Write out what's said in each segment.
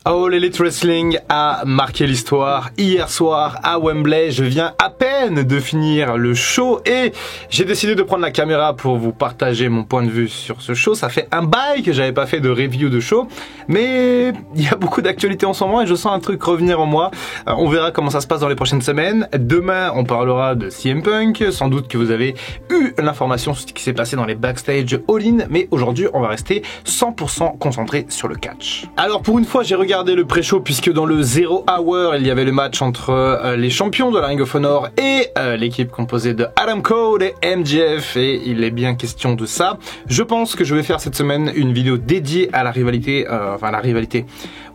All Elite Wrestling a marqué l'histoire hier soir à Wembley. Je viens à peine de finir le show et j'ai décidé de prendre la caméra pour vous partager mon point de vue sur ce show. Ça fait un bail que j'avais pas fait de review de show, mais il y a beaucoup d'actualités en ce moment et je sens un truc revenir en moi. On verra comment ça se passe dans les prochaines semaines. Demain, on parlera de CM Punk. Sans doute que vous avez eu l'information sur ce qui s'est passé dans les backstage All-In, mais aujourd'hui, on va rester 100% concentré sur le catch. Alors pour une fois, j'ai regardé le pré-show puisque dans le Zero Hour, il y avait le match entre les champions de la Ring of Honor et l'équipe composée de Adam Cole et MJF, et il est bien question de ça. Je pense que je vais faire cette semaine une vidéo dédiée à la rivalité,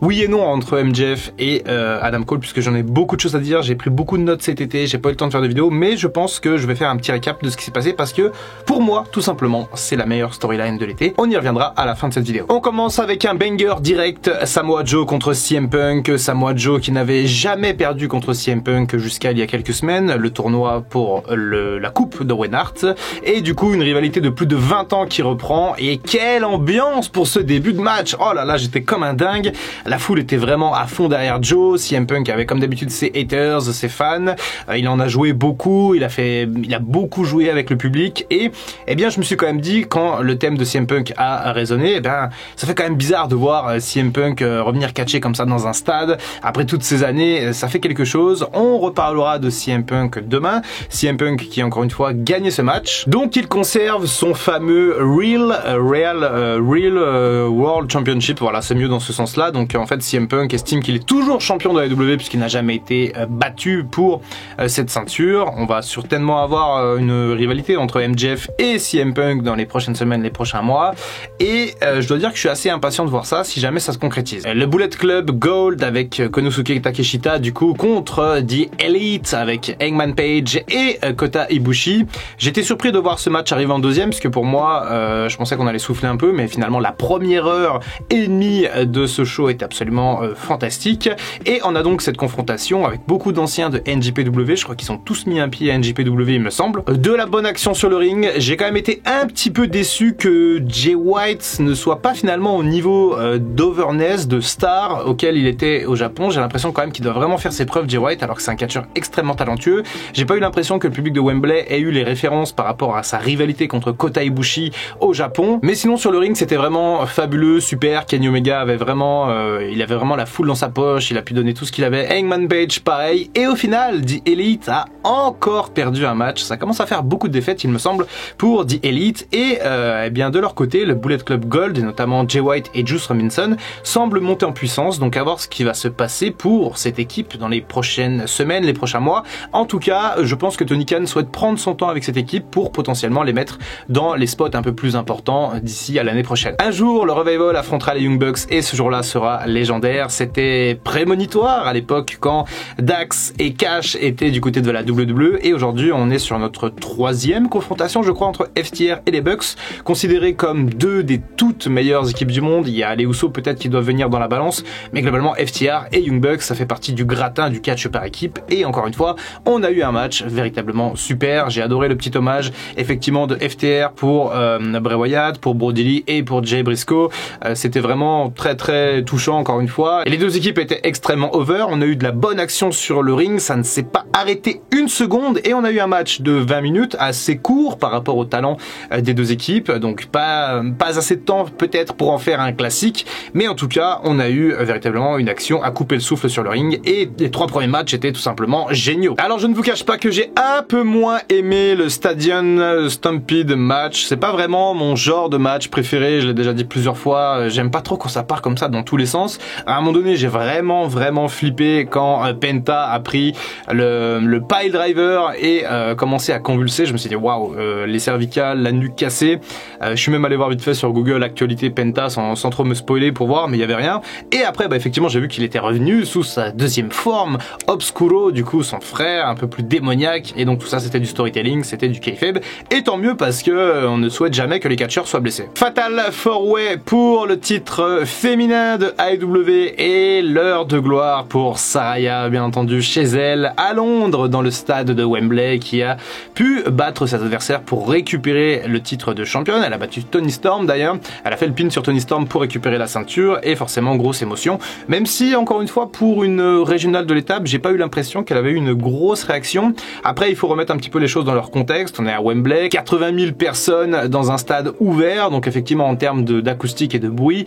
oui et non, entre MJF et Adam Cole, puisque j'en ai beaucoup de choses à dire. J'ai pris beaucoup de notes cet été, j'ai pas eu le temps de faire de vidéo, mais je pense que je vais faire un petit récap de ce qui s'est passé parce que pour moi, tout simplement, c'est la meilleure storyline de l'été. On y reviendra à la fin de cette vidéo. On commence avec un banger direct, Samoa Joe contre CM Punk. Samoa Joe qui n'avait jamais perdu contre CM Punk jusqu'à il y a quelques semaines, le tournoi pour la coupe d'Owen Hart, et du coup une rivalité de plus de 20 ans qui reprend. Et quelle ambiance pour ce début de match! Oh là là, j'étais comme un dingue. La foule était vraiment à fond derrière Joe. CM Punk avait comme d'habitude ses haters, ses fans. Il en a joué beaucoup, il a beaucoup joué avec le public, et eh bien je me suis quand même dit, quand le thème de CM Punk a résonné, eh bien ça fait quand même bizarre de voir CM Punk revenir catcher comme ça dans un stade après toutes ces années. Ça fait quelque chose. On reparlera de CM Punk demain. CM Punk qui encore une fois gagné ce match, donc il conserve son fameux Real World Championship. Voilà, c'est mieux dans ce sens là. Donc en fait CM Punk estime qu'il est toujours champion de la WWE puisqu'il n'a jamais été battu pour cette ceinture. On va certainement avoir une rivalité entre MJF et CM Punk dans les prochaines semaines, les prochains mois, et je dois dire que je suis assez impatient de voir ça si jamais ça se concrétise. Le Bullet Club Gold avec Konosuke Takeshita du coup contre The Elite avec Hangman Page et Kota Ibushi. J'étais surpris de voir ce match arriver en deuxième parce que pour moi je pensais qu'on allait souffler un peu, mais finalement la première heure et demie de ce show est absolument fantastique, et on a donc cette confrontation avec beaucoup d'anciens de NJPW. Je crois qu'ils ont tous mis un pied à NJPW, il me semble. De la bonne action sur le ring. J'ai quand même été un petit peu déçu que Jay White ne soit pas finalement au niveau d'overness, de star auquel il était au Japon. J'ai l'impression quand même qu'il doit vraiment faire ses preuves, Jay White, alors que c'est un catcheur extrêmement talentueux. J'ai pas eu l'impression que le public de Wembley ait eu les références par rapport à sa rivalité contre Kota Ibushi au Japon. Mais sinon sur le ring c'était vraiment fabuleux, super. Kenny Omega avait vraiment, il avait vraiment la foule dans sa poche, il a pu donner tout ce qu'il avait. Hangman Page pareil, et au final The Elite a encore perdu un match. Ça commence à faire beaucoup de défaites il me semble pour The Elite, et eh bien de leur côté le Bullet Club Gold et notamment Jay White et Juice Robinson semblent monter en puissance. Donc à voir ce qui va se passer pour cette équipe dans les prochaines semaines, les prochains mois. En tout cas, je pense que Tony Khan souhaite prendre son temps avec cette équipe pour potentiellement les mettre dans les spots un peu plus importants d'ici à l'année prochaine. Un jour, le Revival affrontera les Young Bucks et ce jour-là sera légendaire. C'était prémonitoire à l'époque quand Dax et Cash étaient du côté de la WWE, et aujourd'hui on est sur notre troisième confrontation, je crois, entre FTR et les Bucks, considérés comme deux des toutes meilleures équipes du monde. Il y a les Usos peut-être qui doivent venir dans la balance, mais globalement FTR et Young Bucks, ça fait partie du gratin du catch par équipe. Et encore une fois, on a eu un match véritablement super. J'ai adoré le petit hommage effectivement de FTR pour Bray Wyatt, pour Brody Lee et pour Jay Briscoe. C'était vraiment très très touchant encore une fois. Et les deux équipes étaient extrêmement over. On a eu de la bonne action sur le ring, ça ne s'est pas arrêté une seconde, et on a eu un match de 20 minutes assez court par rapport au talent des deux équipes. Donc pas assez de temps peut-être pour en faire un classique, mais en tout cas on a eu véritablement une action à couper le souffle sur le ring, et les trois premiers matchs étaient tout simplement géniaux. Alors je ne vous cache pas que j'ai un peu moins aimé le Stadium Stampede match. C'est pas vraiment mon genre de match préféré, je l'ai déjà dit plusieurs fois. J'aime pas trop quand ça part comme ça dans tous les sens. À un moment donné j'ai vraiment flippé quand Penta a pris le pile driver et commencé à convulser. Je me suis dit waouh, les cervicales, la nuque cassée. Je suis même allé voir vite fait sur Google actualité Penta sans trop me spoiler pour voir, mais il y avait rien. Et après effectivement j'ai vu qu'il était revenu sous sa deuxième forme, Obscuro, du coup son frère un peu plus démoniaque, et donc tout ça c'était du storytelling, c'était du kayfabe, et tant mieux parce que on ne souhaite jamais que les catcheurs soient blessés. Fatal 4-Way pour le titre féminin de AEW, et l'heure de gloire pour Saraya, bien entendu chez elle à Londres dans le stade de Wembley, qui a pu battre ses adversaires pour récupérer le titre de championne. Elle a battu Toni Storm d'ailleurs, elle a fait le pin sur Toni Storm pour récupérer la ceinture, et forcément grosse émotion, même si encore une fois pour une régionale de l'étape, j'ai pas eu l'impression qu'elle avait eu une grosse réaction. Après, il faut remettre un petit peu les choses dans leur contexte. On est à Wembley, 80 000 personnes dans un stade ouvert, donc effectivement en termes d'acoustique et de bruit,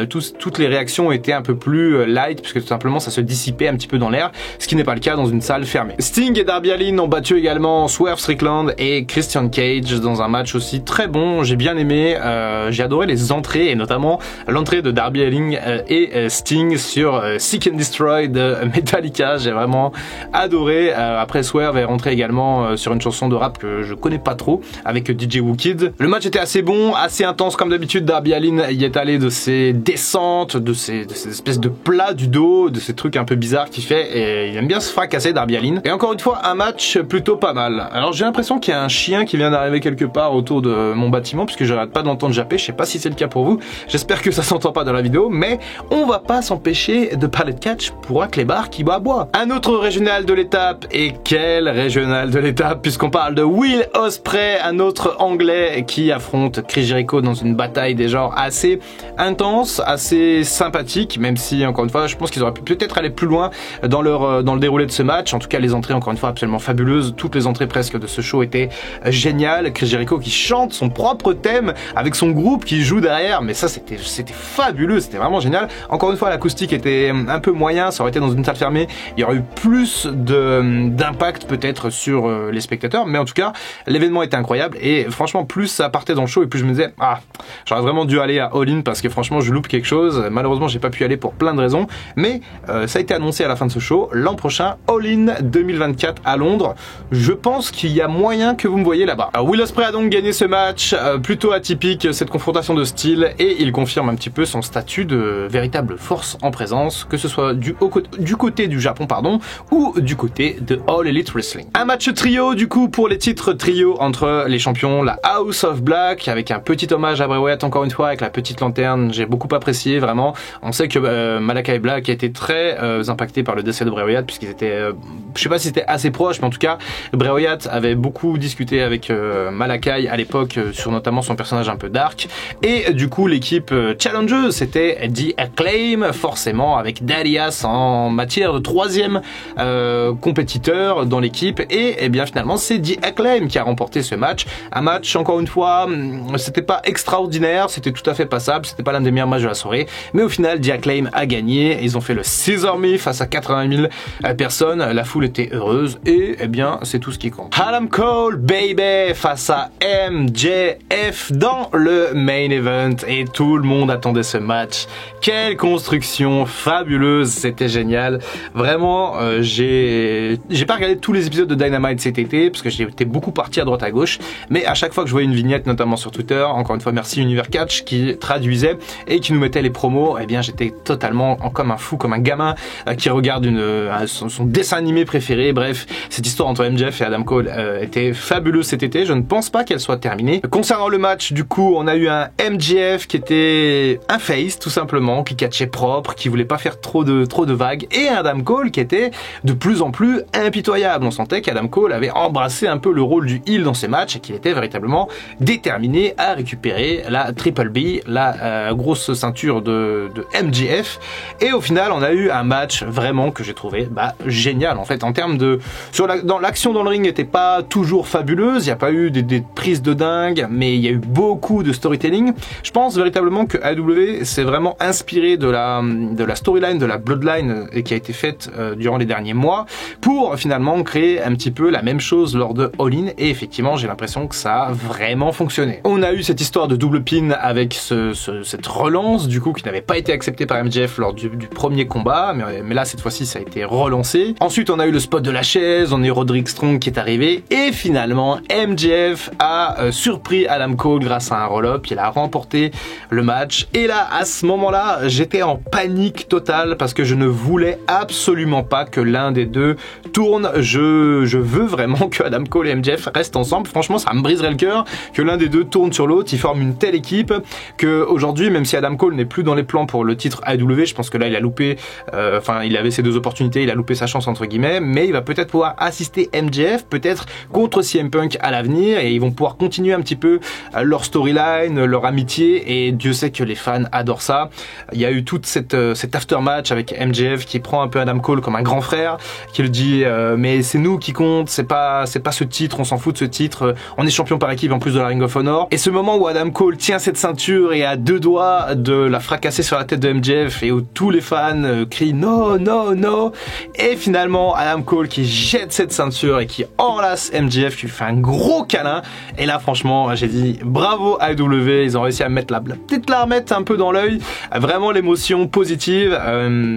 toutes les réactions étaient un peu plus light, puisque tout simplement ça se dissipait un petit peu dans l'air, ce qui n'est pas le cas dans une salle fermée. Sting et Darby Allin ont battu également Swerve Strickland et Christian Cage dans un match aussi très bon. J'ai bien aimé, j'ai adoré les entrées et notamment l'entrée de Darby Allin et Sting sur Seek and Destroy de Metallica. J'ai vraiment adoré. Après, Swerve est rentré également sur une chanson de rap que je connais pas trop avec DJ Wookid. Le match était assez bon, assez intense comme d'habitude. Darby Allin y est allé de ses descentes, de ces espèces de plats du dos, de ces trucs un peu bizarres qu'il fait, et il aime bien se fracasser, Darby Allin. Et encore une fois, un match plutôt pas mal. Alors j'ai l'impression qu'il y a un chien qui vient d'arriver quelque part autour de mon bâtiment, puisque j'arrête pas d'entendre japper. Je sais pas si c'est le cas pour vous. J'espère que ça s'entend pas dans la vidéo, mais on va pas s'empêcher de parler de catch pour un clébard qui boit. Un autre régional de l'étape, et quel régional de l'étape, puisqu'on parle de Will Ospreay, un autre anglais qui affronte Chris Jericho dans une bataille des genres assez intense, assez sympathique, même si encore une fois je pense qu'ils auraient pu peut-être aller plus loin dans le déroulé de ce match. En tout cas, les entrées encore une fois absolument fabuleuses, toutes les entrées presque de ce show étaient géniales. Chris Jericho qui chante son propre thème avec son groupe qui joue derrière, mais ça c'était fabuleux, c'était vraiment génial. Encore une fois, l'acoustique était un peu moyen, ça aurait été dans une salle fermée, il y aurait eu plus d'impact peut-être sur les spectateurs, mais en tout cas l'événement était incroyable, et franchement plus ça partait dans le show et plus je me disais j'aurais vraiment dû aller à All In, parce que franchement je loupe quelque chose. Malheureusement j'ai pas pu aller pour plein de raisons, mais ça a été annoncé à la fin de ce show, l'an prochain All In 2024 à Londres. Je pense qu'il y a moyen que vous me voyez là-bas. Will Ospreay a donc gagné ce match plutôt atypique, cette confrontation de style, et il confirme un petit peu son statut de véritable force en présence, que ce soit du côté du Japon ou du côté de All Elite Wrestling. Un match trio du coup pour les titres trio entre les champions, la House of Black, avec un petit hommage à Bray Wyatt encore une fois avec la petite lanterne. J'ai beaucoup apprécié vraiment. On sait que Malakai Black a été très impacté par le décès de Bray Wyatt, puisqu'ils étaient, je sais pas si c'était assez proche, mais en tout cas Bray Wyatt avait beaucoup discuté avec Malakai à l'époque sur notamment son personnage un peu dark, et du coup l'équipe challengeuse c'était The Acclaim, forcément avec Darius en matière de troisième compétiteur dans l'équipe, et bien finalement c'est The Acclaim qui a remporté ce match. Un match encore une fois, c'était pas extraordinaire, c'était tout à fait passable, c'était pas l'un des meilleurs matchs de la soirée, mais au final The Acclaim a gagné. Ils ont fait le Scissor Me face à 80 000 personnes, la foule était heureuse, et bien c'est tout ce qui compte. Adam Cole baby face à MJF dans le main event, et tout le monde attendait ce match. Quelle construction fabuleuse, c'était génial. Vraiment, j'ai pas regardé tous les épisodes de Dynamite cet été parce que j'étais beaucoup parti à droite à gauche, mais à chaque fois que je voyais une vignette, notamment sur Twitter, encore une fois merci Univers Catch qui traduisait et qui nous mettait les promos, et bien j'étais totalement comme un fou, comme un gamin qui regarde son dessin animé préféré. Bref, cette histoire entre MJF et Adam Cole était fabuleuse cet été. Je ne pense pas qu'elle soit terminée. Concernant le match, du coup, on a eu un MJF qui était un face tout simplement, qui catchait propre, qui voulait pas faire trop de vagues, et un Adam Cole qui était de plus en plus impitoyable. On sentait qu'Adam Cole avait embrassé un peu le rôle du heel dans ces matchs et qu'il était véritablement déterminé à récupérer la Triple B, la grosse ceinture de MJF. Et au final, on a eu un match vraiment que j'ai trouvé génial en fait. En termes de dans l'action dans le ring n'était pas toujours fabuleuse, il n'y a pas eu des prises de dingue, mais il y a eu beaucoup de storytelling. Je pense véritablement que AEW s'est vraiment inspiré de la storyline de la Bloodline qui a été faite durant les derniers mois pour finalement créer un petit peu la même chose lors de All In, et effectivement j'ai l'impression que ça a vraiment fonctionné. On a eu cette histoire de double pin avec cette relance du coup qui n'avait pas été acceptée par MJF lors du premier combat, mais là cette fois-ci ça a été relancé. Ensuite on a eu le spot de la chaise, on a eu Roderick Strong qui est arrivé, et finalement MJF a surpris Adam Cole grâce à un roll-up, il a remporté le match, et là à ce moment-là j'étais en panique totale parce que je ne voulais absolument pas que l'un des deux tourne. Je veux vraiment que Adam Cole et MJF restent ensemble. Franchement ça me briserait le cœur que l'un des deux tourne sur l'autre, ils forment une telle équipe que aujourd'hui, même si Adam Cole n'est plus dans les plans pour le titre AEW, je pense que là il a loupé, il avait ses deux opportunités, il a loupé sa chance entre guillemets, mais il va peut-être pouvoir assister MJF, peut-être contre CM Punk à l'avenir, et ils vont pouvoir continuer un petit peu leur storyline, leur amitié, et Dieu sait que les fans adorent ça. Il y a eu toute cet aftermatch avec MJF qui prend un peu Adam Cole comme un grand frère, qui lui dit mais c'est nous qui compte, c'est pas ce titre, on s'en fout de ce titre, on est champion par équipe en plus de la Ring of Honor. Et ce moment où Adam Cole tient cette ceinture et a 2 doigts de la fracasser sur la tête de MJF et où tous les fans crient no, no, no, et finalement Adam Cole qui jette cette ceinture et qui enlace MJF, qui lui fait un gros câlin. Et là franchement j'ai dit bravo AEW, ils ont réussi à mettre la petite larmette un peu dans l'œil, vraiment l'émotion positive,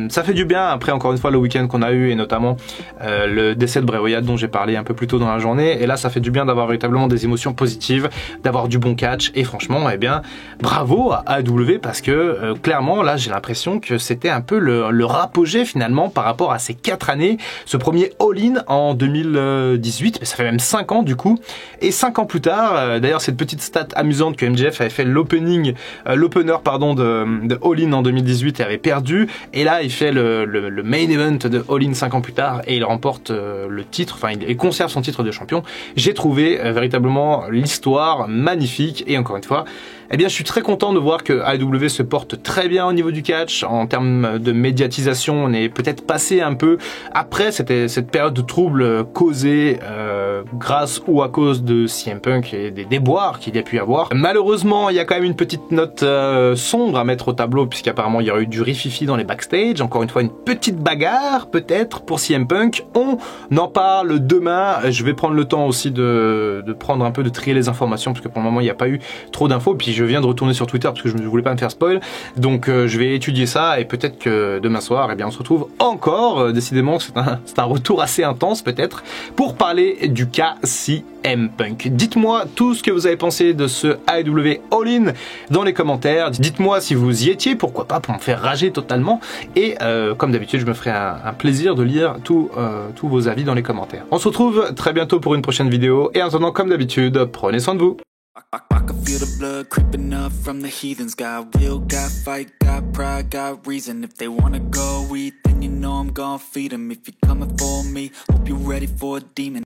ça fait du bien. Après encore une fois le week-end qu'on a eu et notamment le décès de Bray Wyatt dont j'ai parlé un peu plus tôt dans la journée, et là ça fait du bien d'avoir véritablement des émotions positives, d'avoir du bon catch, et franchement eh bien bravo à AEW parce que clairement là j'ai l'impression que c'était un peu le apogée finalement par rapport à ces 4 années, ce premier All-In en 2018, mais ça fait même 5 ans du coup, et 5 ans plus tard, d'ailleurs cette petite stat amusante que MJF avait fait l'opener de All-In en 2018 et avait perdu, et là il fait le main event de All-In 5 ans plus tard et il remporte le titre, enfin il conserve son titre de champion. J'ai trouvé véritablement l'histoire magnifique, et encore une fois eh bien je suis très content de voir que AEW se porte très bien au niveau du catch. En termes de médiatisation, on est peut-être passé un peu après cette période de trouble causée grâce ou à cause de CM Punk et des déboires qu'il y a pu avoir. Malheureusement il y a quand même une petite note sombre à mettre au tableau, puisqu'apparemment il y aurait eu du rififi dans les backstage, encore une fois une petite bagarre peut-être pour CM Punk. On en parle demain, je vais prendre le temps aussi de prendre un peu, de trier les informations, parce que pour le moment il n'y a pas eu trop d'infos, puis je viens de retourner sur Twitter parce que je ne voulais pas me faire spoil, donc je vais étudier ça, et peut-être que demain soir eh bien on se retrouve encore, décidément c'est un retour assez intense peut-être, pour parler du cas CM Punk. Dites-moi tout ce que vous avez pensé de ce AEW All-In dans les commentaires, dites-moi si vous y étiez, pourquoi pas, pour me faire rager totalement, et comme d'habitude je me ferai un plaisir de lire tous vos avis dans les commentaires. On se retrouve très bientôt pour une prochaine vidéo, et en attendant comme d'habitude, prenez soin de vous. I can feel the blood creeping up from the heathens. Got will, got fight, got pride, got reason. If they wanna go eat, then you know I'm gon' feed them. If you're coming for me, hope you're ready for a demon.